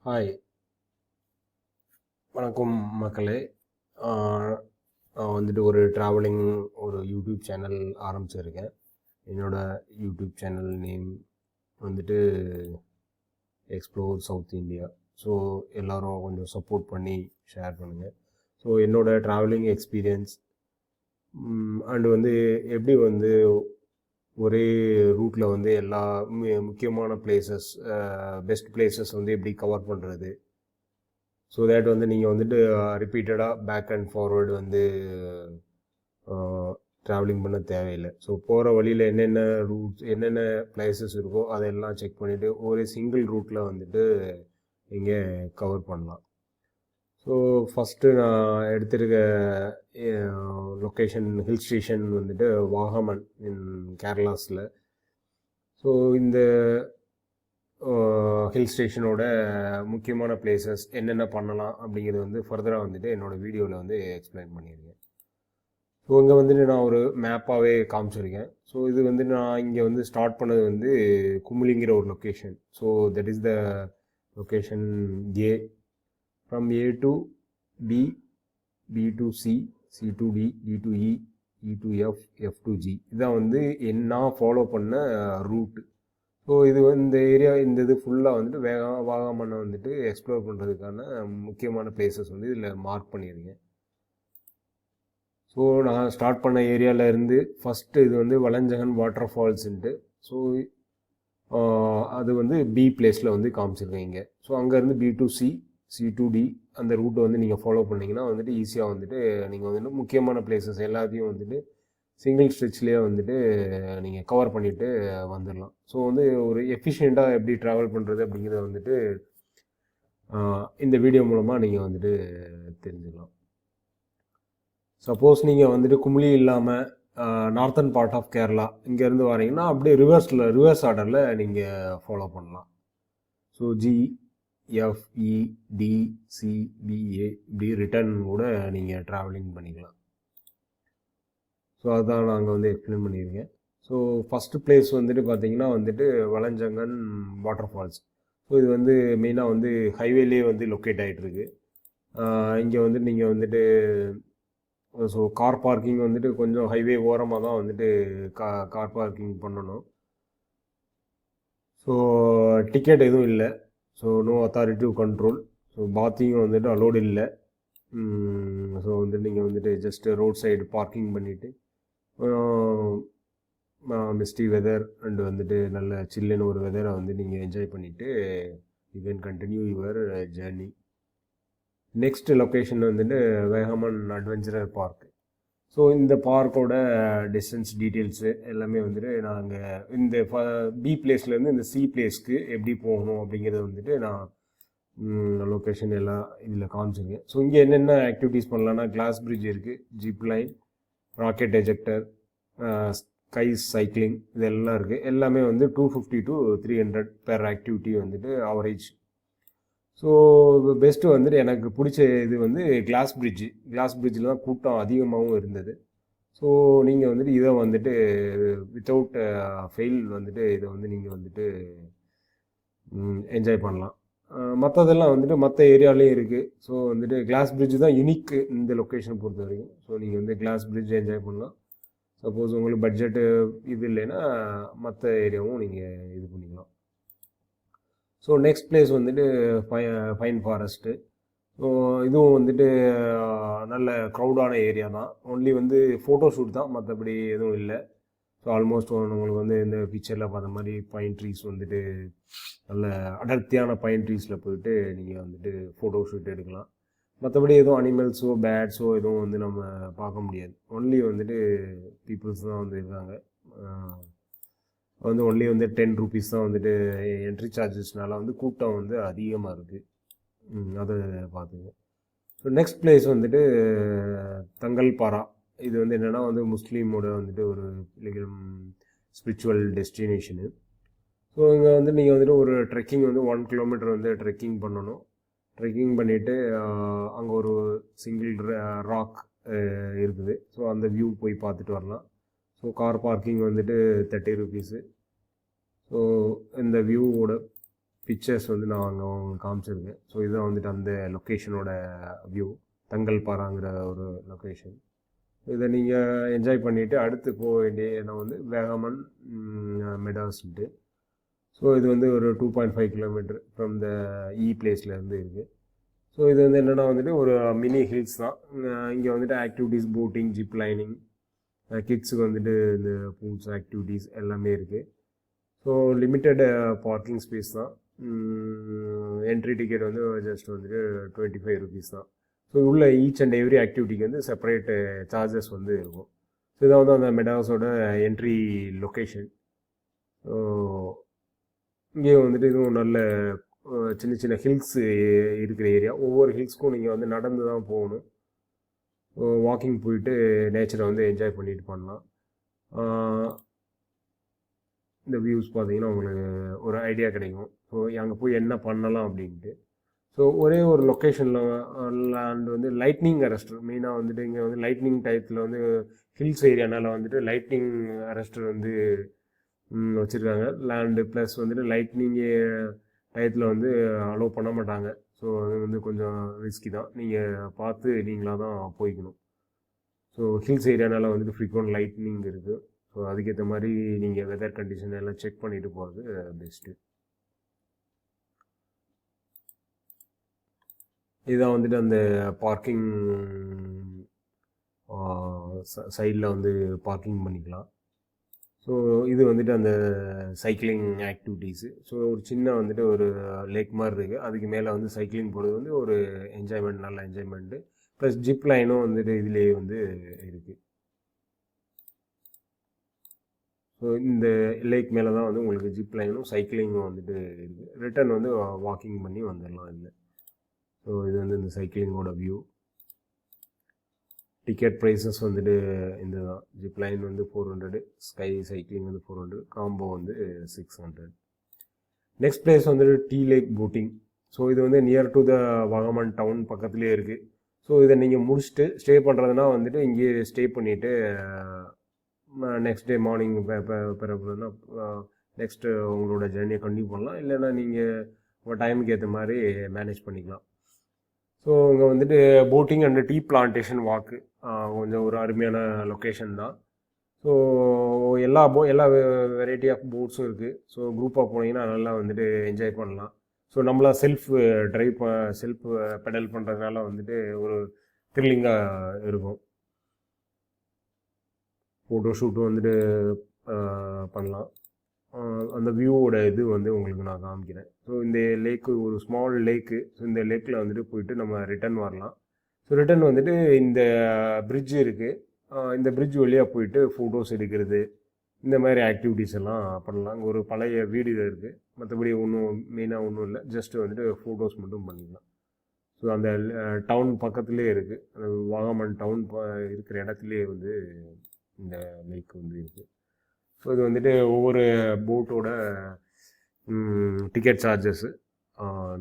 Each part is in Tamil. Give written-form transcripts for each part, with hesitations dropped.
ஹாய், வணக்கம் மக்களே. நான் வந்துட்டு ஒரு ட்ராவலிங் யூடியூப் சேனல் ஆரம்பிச்சிருக்கேன். என்னோட யூடியூப் சேனல் நேம் வந்துட்டு எக்ஸ்ப்ளோர் சவுத் இந்தியா. ஸோ எல்லோரும் கொஞ்சம் சப்போர்ட் பண்ணி ஷேர் பண்ணுங்கள். ஸோ என்னோடய ட்ராவலிங் எக்ஸ்பீரியன்ஸ் அண்டு வந்து எப்படி வந்து ஒரே ரூட்டில் வந்து எல்லா முக்கியமான பிளேசஸ், பெஸ்ட் பிளேசஸ் வந்து எப்படி கவர் பண்ணுறது, ஸோ தேட் வந்து நீங்கள் வந்துட்டு ரிப்பீட்டடாக பேக் அண்ட் ஃபார்வர்டு வந்து ட்ராவலிங் பண்ண தேவையில்லை. ஸோ போகிற வழியில் என்னென்ன ரூட்ஸ், என்னென்ன பிளேசஸ் இருக்கோ அதெல்லாம் செக் பண்ணிவிட்டு ஒரு சிங்கிள் ரூட்டில் வந்துட்டு நீங்கள் கவர் பண்ணலாம். ஸோ ஃபஸ்ட்டு நான் எடுத்திருக்க லொக்கேஷன் ஹில் ஸ்டேஷன் வந்துட்டு வாகமன் இன் கேரளாஸில். ஸோ இந்த ஹில் ஸ்டேஷனோட முக்கியமான பிளேசஸ் என்னென்ன பண்ணலாம் அப்படிங்கிறது வந்து ஃபர்தராக வந்துட்டு என்னோடய வீடியோவில் வந்து எக்ஸ்பிளைன் பண்ணியிருக்கேன். ஸோ இங்கே வந்துட்டு நான் ஒரு மேப்பாகவே காமிச்சிருக்கேன். ஸோ இது வந்து நான் இங்கே வந்து ஸ்டார்ட் பண்ணது வந்து குமுளிங்கிற ஒரு location. So that is the location A. From A to B, B to C, C to D, D to E, E to F, F to G. இதான் வந்து நான் ஃபாலோ பண்ண ரூட்டு. ஸோ இது இந்த ஏரியா, இந்த இது ஃபுல்லாக வந்துட்டு வாகமனை வந்துட்டு எக்ஸ்ப்ளோர் பண்ணுறதுக்கான முக்கியமான பிளேசஸ் வந்து இதில் மார்க் பண்ணியிருக்கேன். ஸோ நான் ஸ்டார்ட் பண்ண ஏரியாவில் இருந்து ஃபஸ்ட்டு இது வந்து வலஞ்சகன் வாட்டர் ஃபால்ஸுன்ட்டு. ஸோ அது வந்து பி பிளேஸில் வந்து காமிச்சிருக்கேன் இங்கே. ஸோ அங்கேருந்து B to C, C to D அந்த ரூட்டை வந்து நீங்கள் ஃபாலோ பண்ணிங்கன்னா வந்துட்டு ஈஸியாக வந்துட்டு நீங்கள் வந்துட்டு முக்கியமான பிளேசஸ் எல்லாத்தையும் வந்துட்டு சிங்கிள் ஸ்ட்ரெச்லேயே வந்துட்டு நீங்கள் கவர் பண்ணிவிட்டு வந்துடலாம். ஸோ வந்து ஒரு எஃபிஷியண்ட்டாக எப்படி ட்ராவல் பண்ணுறது அப்படிங்கிறத வந்துட்டு இந்த வீடியோ மூலமாக நீங்கள் வந்துட்டு தெரிஞ்சுக்கலாம். சப்போஸ் நீங்கள் வந்துட்டு குமுளி இல்லாமல் நார்த்தன் பார்ட் ஆஃப் கேரளா இங்கேருந்து வரீங்கன்னா அப்படியே ரிவர்ஸ் ஆர்டரில் நீங்கள் ஃபாலோ பண்ணலாம். ஸோ ஜி, எஃப், இ, டி, சி, பிஏ இப்படி ரிட்டர்ன் கூட நீங்கள் ட்ராவலிங் பண்ணிக்கலாம். ஸோ அதுதான் நாங்கள் வந்து எக்ஸ்பிளைன் பண்ணியிருக்கேன். ஸோ ஃபஸ்ட்டு பிளேஸ் வந்துட்டு பார்த்திங்கன்னா வந்துட்டு வலஞ்சங்கன் வாட்டர் ஃபால்ஸ். ஸோ இது வந்து மெயினாக வந்து ஹைவேலேயே வந்து லொக்கேட் ஆகிட்டுருக்கு. இங்கே வந்துட்டு நீங்கள் வந்துட்டு ஸோ கார் பார்க்கிங் வந்துட்டு கொஞ்சம் ஹைவே ஓரமாக தான் வந்துட்டு கார் பார்க்கிங் பண்ணணும். ஸோ டிக்கெட் எதுவும் இல்லை. So no authority control. So பாத்திங்கும் வந்துட்டு அலோடு இல்லை. ஸோ வந்துட்டு நீங்கள் வந்துட்டு ஜஸ்ட்டு ரோட் சைடு பார்க்கிங் பண்ணிவிட்டு மிஸ்டி வெதர் அண்டு வந்துட்டு நல்ல சில்லுன்னு ஒரு வெதரை வந்து நீங்கள் என்ஜாய் பண்ணிவிட்டு you can continue your journey. Next location வந்துட்டு வேகமன் அட்வென்ச்சரர் பார்க். ஸோ இந்த பார்க்கோட டிஸ்டன்ஸ் டீட்டெயில்ஸு எல்லாமே வந்துட்டு நாங்கள் இந்த பி பிளேஸ்லேருந்து இந்த சி பிளேஸ்க்கு எப்படி போகணும் அப்படிங்கிறத வந்துட்டு நான் லொக்கேஷன் எல்லாம் இதில் காமிச்சிருக்கேன். ஸோ இங்கே என்னென்ன ஆக்டிவிட்டீஸ் பண்ணலான்னா கிளாஸ் பிரிட்ஜ் இருக்குது, zip line, rocket ejector, sky cycling இதெல்லாம் இருக்குது. எல்லாமே வந்து 250 to 300 பெர் ஆக்டிவிட்டி வந்துட்டு ஆவரேஜ். ஸோ பெஸ்ட்டு வந்துட்டு எனக்கு பிடிச்ச இது வந்து கிளாஸ் பிரிட்ஜில் தான் கூட்டம் அதிகமாகவும் இருந்தது. ஸோ நீங்கள் வந்துட்டு இதை வந்துட்டு வித்தவுட் ஃபெயில் வந்துட்டு இதை வந்து நீங்கள் வந்துட்டு என்ஜாய் பண்ணலாம். மற்றதெல்லாம் வந்துட்டு மற்ற ஏரியாலேயும் இருக்குது. ஸோ வந்துட்டு கிளாஸ் பிரிட்ஜ் தான் யுனிக்கு இந்த லொக்கேஷனை பொறுத்த வரைக்கும். ஸோ நீங்கள் வந்து கிளாஸ் பிரிட்ஜ் என்ஜாய் பண்ணலாம். சப்போஸ் உங்களுக்கு பட்ஜெட்டு இது இல்லைன்னா மற்ற ஏரியாவும் நீங்கள் இது பண்ணிக்கலாம். ஸோ நெக்ஸ்ட் பிளேஸ் வந்துட்டு பைன் ஃபாரஸ்ட்டு. ஸோ இதுவும் வந்துட்டு நல்ல க்ரௌடான ஏரியா தான். ஒன்லி வந்து ஃபோட்டோ ஷூட் தான், மற்றபடி எதுவும் இல்லை. ஸோ ஆல்மோஸ்ட் உங்களுக்கு வந்து இந்த பிக்சரில் பார்த்த மாதிரி பைன் ட்ரீஸ் வந்துட்டு நல்ல அடர்த்தியான பைன் ட்ரீஸில் போயிட்டு நீங்கள் வந்துட்டு ஃபோட்டோ ஷூட் எடுக்கலாம். மற்றபடி எதுவும் அனிமல்ஸோ பேட்ஸோ எதுவும் வந்து நம்ம பார்க்க முடியாது. ஒன்லி வந்துட்டு பீப்புள்ஸ் தான் வந்து இருக்காங்க. வந்து ஒன்லி வந்து 10 rupees தான் வந்துட்டு என்ட்ரி சார்ஜஸ்னால வந்து கூட்டம் வந்து அதிகமாக இருக்குது. அதை பார்த்துங்க. ஸோ நெக்ஸ்ட் பிளேஸ் வந்துட்டு தங்கல்பாரா. இது வந்து என்னென்னா வந்து முஸ்லீமோட வந்துட்டு ஒரு ஸ்பிரிச்சுவல் டெஸ்டினேஷனு. ஸோ இங்கே வந்து நீங்கள் வந்துட்டு ஒரு ட்ரெக்கிங் வந்து 1 kilometer வந்து ட்ரெக்கிங் பண்ணணும். ட்ரெக்கிங் பண்ணிவிட்டு அங்கே ஒரு சிங்கிள் ராக் இருக்குது. ஸோ அந்த வியூ போய் பார்த்துட்டு வரலாம். ஸோ கார் பார்க்கிங் வந்துட்டு 30 rupees. ஸோ இந்த வியூவோட பிக்சர்ஸ் வந்து நான் அங்கே காமிச்சிருக்கேன். ஸோ இதுதான் வந்துட்டு அந்த லொக்கேஷனோட வியூ, தங்கல்பாராங்கிற ஒரு லொக்கேஷன். இதை நீங்கள் என்ஜாய் பண்ணிவிட்டு அடுத்து போக வேண்டிய இடம் வந்து வேகமன் மெடாஸ்ன்ட்டு. ஸோ இது வந்து ஒரு 2.5 கிலோமீட்டர் ஃப்ரம் த பிளேஸ்லேருந்து இருக்குது. ஸோ இது வந்து என்னென்னா வந்துட்டு ஒரு மினி ஹில்ஸ் தான். இங்கே வந்துட்டு ஆக்டிவிட்டீஸ், போட்டிங், ஜிப் லைனிங், கிட்ஸுக்கு வந்துட்டு இந்த பூல்ஸ் ஆக்டிவிட்டீஸ் எல்லாமே இருக்குது. ஸோ லிமிட்டட் பார்க்கிங் ஸ்பேஸ் தான். என்ட்ரி டிக்கெட் வந்து ஜஸ்ட் வந்துட்டு 25 ருபீஸ் தான். ஸோ உள்ள ஈச் அண்ட் எவ்ரி ஆக்டிவிட்டிக்கு வந்து செப்பரேட்டு சார்ஜஸ் வந்து இருக்கும். ஸோ இதை வந்து அந்த மெடாஸோட என்ட்ரி லொக்கேஷன். ஸோ இங்கே வந்துட்டு இதுவும் நல்ல சின்ன சின்ன ஹில்ஸ் இருக்கிற ஏரியா. ஒவ்வொரு ஹில்ஸ்க்கும் நீங்கள் வந்து நடந்து தான் போகணும். வாக்கிங் போயிட்டு நேச்சரை வந்து என்ஜாய் பண்ணிட்டு பண்ணலாம். இந்த வியூஸ் பார்த்தீங்கன்னா உங்களுக்கு ஒரு ஐடியா கிடைக்கும். ஸோ அங்கே போய் என்ன பண்ணலாம் அப்படின்ட்டு. ஸோ ஒரே ஒரு லொக்கேஷனில் லேண்ட் வந்து லைட்னிங் அரெஸ்டர் மெயினாக வந்துட்டு இங்கே வந்து லைட்னிங் டயத்தில் வந்து ஹில்ஸ் ஏரியானால வந்துட்டு லைட்னிங் அரெஸ்டர் வந்து வச்சுருக்காங்க லேண்டு. ப்ளஸ் வந்துட்டு லைட்னிங் டயத்தில் வந்து அலோவ் பண்ண மாட்டாங்க. ஸோ அது வந்து கொஞ்சம் ரிஸ்கி தான். நீங்கள் பார்த்து நீங்களாக தான் போய்க்கணும். ஸோ ஹில்ஸ் ஏரியானால வந்துட்டு ஃப்ரீக்வெண்ட் லைட்னிங் இருக்குது. ஸோ அதுக்கேற்ற மாதிரி நீங்கள் வெதர் கண்டிஷன் எல்லாம் செக் பண்ணிவிட்டு போகிறது பெஸ்ட்டு. இதுதான் வந்துட்டு அந்த பார்க்கிங் சைடில் வந்து பார்க்கிங் பண்ணிக்கலாம். ஸோ இது வந்துட்டு அந்த சைக்கிளிங் ஆக்டிவிட்டீஸு. ஸோ ஒரு சின்ன வந்துட்டு ஒரு லேக் மாதிரி இருக்குது. அதுக்கு மேலே வந்து சைக்கிளிங் போகிறது வந்து ஒரு என்ஜாய்மெண்ட், நல்ல என்ஜாய்மெண்ட்டு. ப்ளஸ் ஜிப் லைனும் வந்துட்டு இதுலேயே வந்து இருக்குது. ஸோ இந்த லேக் மேலே தான் வந்து உங்களுக்கு ஜிப் லைனும் சைக்கிளிங்கும் வந்துட்டு இருக்குது. ரிட்டர்ன் வந்து வாக்கிங் பண்ணி வந்துடலாம் இதில். ஸோ இது வந்து இந்த சைக்கிளிங்கோட வியூ. டிக்கெட் ப்ரைஸஸ் வந்துட்டு இந்த தான். ஜிப் லைன் வந்து 400, ஸ்கை சைக்கிளிங் வந்து 400, காம்போ வந்து 600. நெக்ஸ்ட் பிளேஸ் வந்துட்டு டீ லேக் போட்டிங். ஸோ இது வந்து near to the Vagamon town பக்கத்துலேயே இருக்குது. ஸோ இதை நீங்கள் முடிச்சுட்டு ஸ்டே பண்ணுறதுனா வந்துட்டு இங்கேயே ஸ்டே பண்ணிவிட்டு நெக்ஸ்ட் டே மார்னிங் பிறப்புனா நெக்ஸ்ட்டு உங்களோட ஜேர்னியை கண்டினியூ பண்ணலாம். இல்லைன்னா நீங்கள் உங்கள் டைமுக்கு ஏற்ற மாதிரி மேனேஜ் பண்ணிக்கலாம். ஸோ இங்கே வந்துட்டு போட்டிங் அண்ட் டீ பிளான்டேஷன் வாக்கு கொஞ்சம் ஒரு அருமையான லொக்கேஷன் தான். ஸோ எல்லா வெரைட்டி ஆஃப் போட்ஸும் இருக்குது. ஸோ குரூப்பாக போனீங்கன்னா நல்லா வந்துட்டு என்ஜாய் பண்ணலாம். ஸோ நம்மளா செல்ஃப் பெடல் பண்ணுறதுனால வந்துட்டு ஒரு த்ரில்லிங்காக இருக்கும். ஃபோட்டோ ஷூட்டும் வந்துட்டு பண்ணலாம். அந்த வியூவோட இது வந்து உங்களுக்கு நான் காமிக்கிறேன். ஸோ இந்த லேக்கு ஒரு ஸ்மால் லேக்கு. ஸோ இந்த லேக்கில் வந்துட்டு போயிட்டு நம்ம ரிட்டர்ன் வரலாம். ஸோ ரிட்டர்ன் வந்துட்டு இந்த பிரிட்ஜ் இருக்குது. இந்த பிரிட்ஜ் வழியாக போயிட்டு ஃபோட்டோஸ் எடுக்கிறது, இந்த மாதிரி ஆக்டிவிட்டீஸ் எல்லாம் பண்ணலாம். அங்கே ஒரு பழைய வீடு இருக்குது. மற்றபடி மெயினாக ஒன்றும் இல்லை. ஜஸ்ட்டு வந்துட்டு ஃபோட்டோஸ் மட்டும் பண்ணிக்கலாம். ஸோ அந்த டவுன் பக்கத்துலேயே இருக்குது. அந்த வாகமன் டவுன் இருக்கிற இடத்துலையே வந்து இந்த லேக் வந்து இருக்குது. ஸோ இது வந்துட்டு ஒவ்வொரு போட்டோட டிக்கெட் சார்ஜஸ்ஸு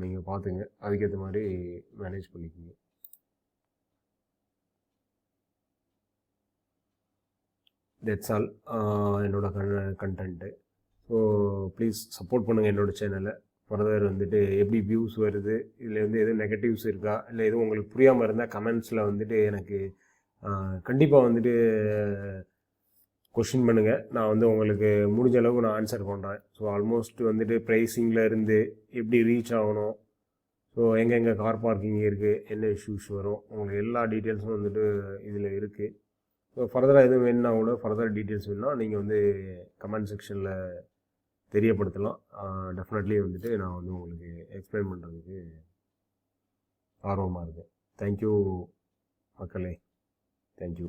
நீங்கள் பார்த்துங்க. அதுக்கேற்ற மாதிரி மேனேஜ் பண்ணிக்கோங்க. தட்ஸ் ஆல் என்னோட கண்டென்ட்டு. ஸோ ப்ளீஸ் சப்போர்ட் பண்ணுங்கள் என்னோடய சேனலை. ஃபர்தர் வந்துட்டு எப்படி வியூஸ் வருது, இதில் வந்து எதுவும் நெகட்டிவ்ஸ் இருக்கா, இல்லை எதுவும் உங்களுக்கு புரியாமல் இருந்தால் கமெண்ட்ஸில் வந்துட்டு எனக்கு கண்டிப்பாக வந்துட்டு கொஷின் பண்ணுங்கள். நான் வந்து உங்களுக்கு முடிஞ்ச அளவுக்கு நான் ஆன்சர் பண்ணுறேன். ஸோ ஆல்மோஸ்ட் வந்துட்டு ப்ரைஸிங்கில் இருந்து எப்படி ரீச் ஆகணும், ஸோ எங்கெங்கே கார் பார்க்கிங் இருக்குது, என்ன இஷ்யூஸ் வரும், உங்களுக்கு எல்லா டீட்டெயில்ஸும் வந்துட்டு இதில் இருக்குது. ஸோ ஃபர்தராக எதுவும் வேணுன்னா கூட ஃபர்தர் டீட்டெயில்ஸ் வேணுன்னா நீங்கள் வந்து கமெண்ட் செக்ஷனில் தெரியப்படுத்தலாம். டெஃபினெட்லி வந்துட்டு நான் வந்து உங்களுக்கு எக்ஸ்பிளைன் பண்ணுறதுக்கு ஆர்வமாக இருக்கேன். தேங்க்யூ மக்களே. தேங்க்யூ.